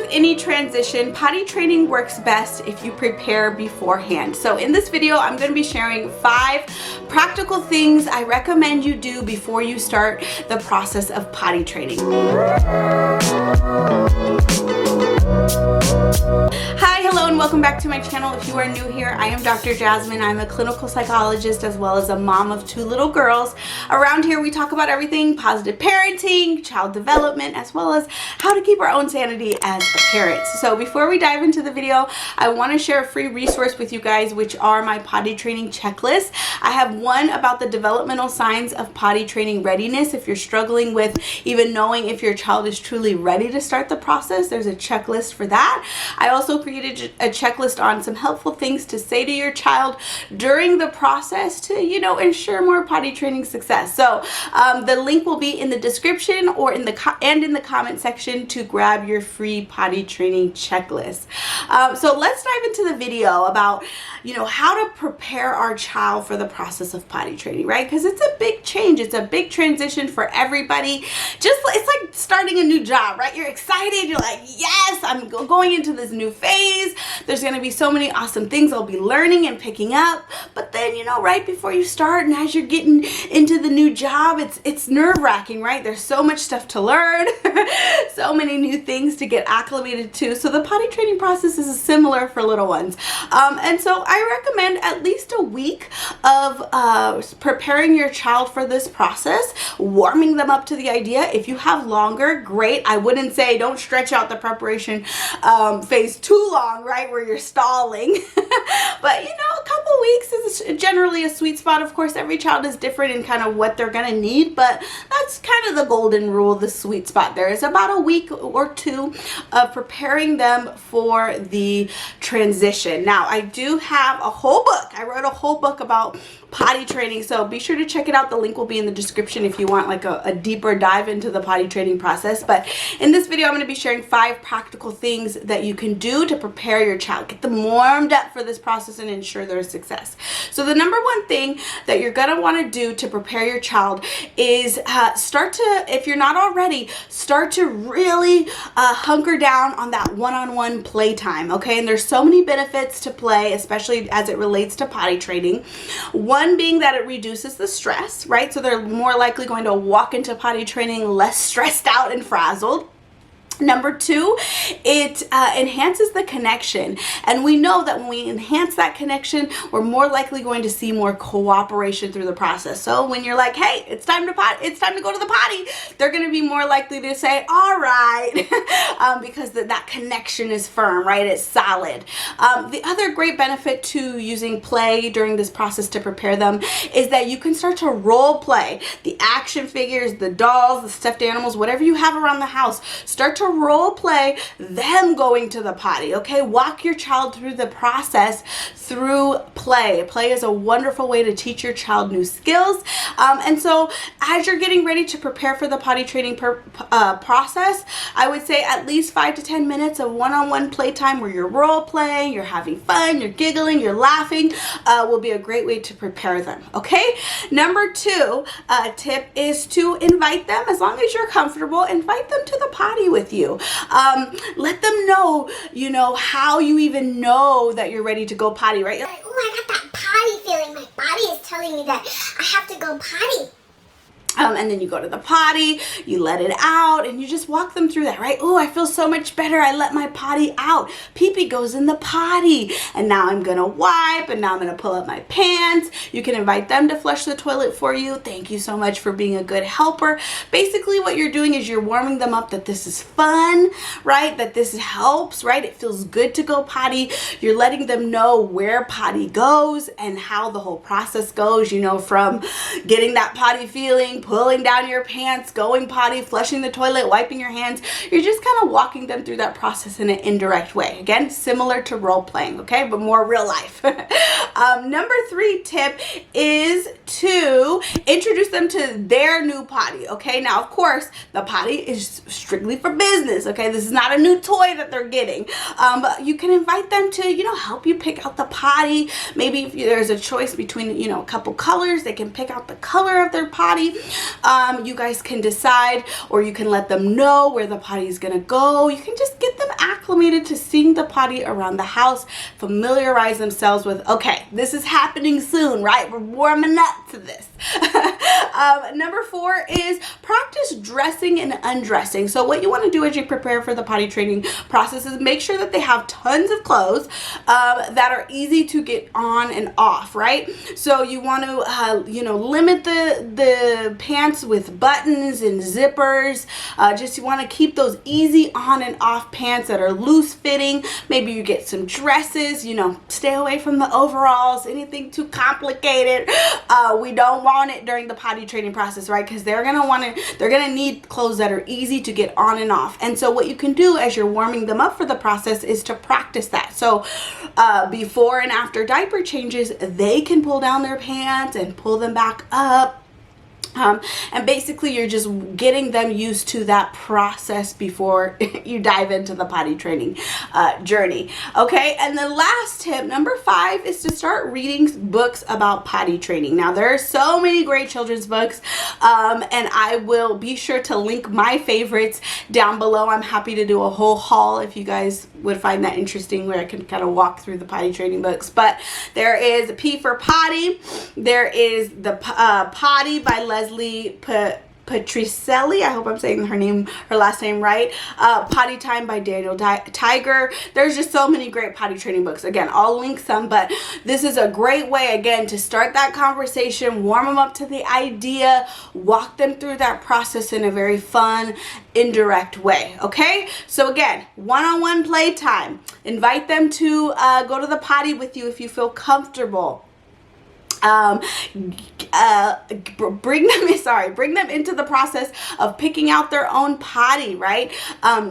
any transition, potty training works best if you prepare beforehand. So in this video, I'm going to be sharing 5 practical things I recommend you do before you start the process of potty training. Hi, hello, and welcome back to my channel. If you are new here, I am Dr. Jasmine. I'm a clinical psychologist as well as a mom of 2 little girls. Around here, we talk about everything positive parenting, child development, as well as how to keep our own sanity as parents. So before we dive into the video, I want to share a free resource with you guys, which are my potty training checklists. I have one about the developmental signs of potty training readiness. If you're struggling with even knowing if your child is truly ready to start the process, there's a checklist for that. I also created a checklist on some helpful things to say to your child during the process to, ensure more potty training success. So the link will be in the description or in the comment section to grab your free potty training checklist. So let's dive into the video about, how to prepare our child for the process of potty training, right? Because it's a big change. It's a big transition for everybody. It's like starting a new job, right? You're excited. You're like, yes, I'm going into this new phase. There's going to be so many awesome things I'll be learning and picking up. But then, right before you start and as you're getting into the new job, it's nerve-wracking, right? There's so much stuff to learn, so many new things to get acclimated to. So the potty training process is similar for little ones. And so I recommend at least a week of preparing your child for this process, warming them up to the idea. If you have longer, great. I wouldn't say don't stretch out the preparation phase too long, right, where you're stalling. But a couple weeks is generally a sweet spot. Of course, every child is different in kind of what they're going to need, but that's kind of the golden rule, the sweet spot there. It's about a week or 2 of preparing them for the transition. Now, I do have a whole book. I wrote a whole book about potty training, so be sure to check it out. The link will be in the description if you want like a deeper dive into the potty training process. But in this video, I'm going to be sharing 5 practical things that you can do to prepare your child, get them warmed up for this process and ensure their success. So the number one thing that you're going to want to do to prepare your child is if you're not already, start to really hunker down on that one-on-one playtime, okay? And there's so many benefits to play, especially as it relates to potty training. One being that it reduces the stress, right? So they're more likely going to walk into potty training less stressed out and frazzled. Number 2, it enhances the connection. And we know that when we enhance that connection, we're more likely going to see more cooperation through the process. So when you're like, hey, it's time to go to the potty, they're going to be more likely to say, all right, because that connection is firm, right? It's solid. The other great benefit to using play during this process to prepare them is that you can start to role play the action figures, the dolls, the stuffed animals, whatever you have around the house. Start to role play them going to the potty, okay? Walk your child through the process through play. Play is a wonderful way to teach your child new skills. And so as you're getting ready to prepare for the potty training process, I would say at least 5 to 10 minutes of one-on-one playtime where you're role playing, you're having fun, you're giggling, you're laughing, will be a great way to prepare them, okay? Number 2 tip is to invite them, as long as you're comfortable, invite them to the potty with you. Let them know, how you even know that you're ready to go potty, right? Like, oh, I got that potty feeling. My body is telling me that I have to go potty. And then you go to the potty, you let it out, and you just walk them through that, right? Oh, I feel so much better. I let my potty out. Pee-pee goes in the potty. And now I'm going to wipe, and now I'm going to pull up my pants. You can invite them to flush the toilet for you. Thank you so much for being a good helper. Basically, what you're doing is you're warming them up that this is fun, right? That this helps, right? It feels good to go potty. You're letting them know where potty goes and how the whole process goes, from getting that potty feeling, pulling down your pants, going potty, flushing the toilet, wiping your hands. You're just kind of walking them through that process in an indirect way. Again, similar to role playing, okay, but more real life. Number 3 tip is to introduce them to their new potty, okay? Now, of course, the potty is strictly for business, okay? This is not a new toy that they're getting. But you can invite them to, help you pick out the potty. Maybe if there's a choice between, a couple colors, they can pick out the color of their potty. You guys can decide, or you can let them know where the potty is going to go. You can just get them acclimated acclimated to seeing the potty around the house, familiarize themselves with, okay, this is happening soon, right? We're warming up to this. Number 4 is practice dressing and undressing. So what you want to do as you prepare for the potty training process is make sure that they have tons of clothes that are easy to get on and off, right? So you want to, limit the pants with buttons and zippers. You want to keep those easy on and off pants that are loose fitting. Maybe you get some dresses, stay away from the overalls, anything too complicated. We don't want it during the potty training process, right? Because they're gonna need clothes that are easy to get on and off. And so what you can do as you're warming them up for the process is to practice that. So before and after diaper changes, they can pull down their pants and pull them back up. And basically you're just getting them used to that process before you dive into the potty training journey. Okay, and the last tip, number 5, is to start reading books about potty training. Now there are so many great children's books, and I will be sure to link my favorites down below. I'm happy to do a whole haul if you guys would find that interesting, where I can kind of walk through the potty training books. But there is P for Potty, there is the Potty by Leslie Patricelli. I hope I'm saying her last name right. Potty Time by Daniel Tiger. There's just so many great potty training books. Again, I'll link some, but this is a great way, again, to start that conversation, warm them up to the idea, walk them through that process in a very fun, indirect way. Okay, so again, one-on-one playtime. Invite them to go to the potty with you if you feel comfortable. Bring them into the process of picking out their own potty, right?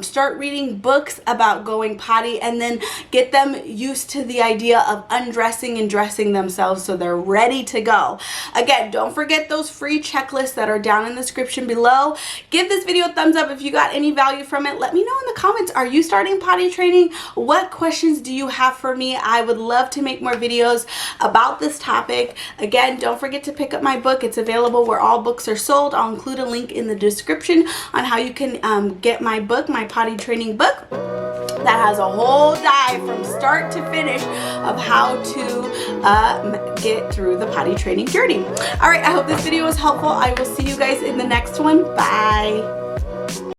Start reading books about going potty, and then get them used to the idea of undressing and dressing themselves so they're ready to go. Again, don't forget those free checklists that are down in the description below. Give this video a thumbs up if you got any value from it. Let me know in the comments, are you starting potty training? What questions do you have for me? I would love to make more videos about this topic. Again, don't forget to pick up my book. It's available where all books are sold. I'll include a link in the description on how you can get my book, my potty training book, that has a whole dive from start to finish of how to get through the potty training journey. All right, I hope this video was helpful. I will see you guys in the next one. Bye.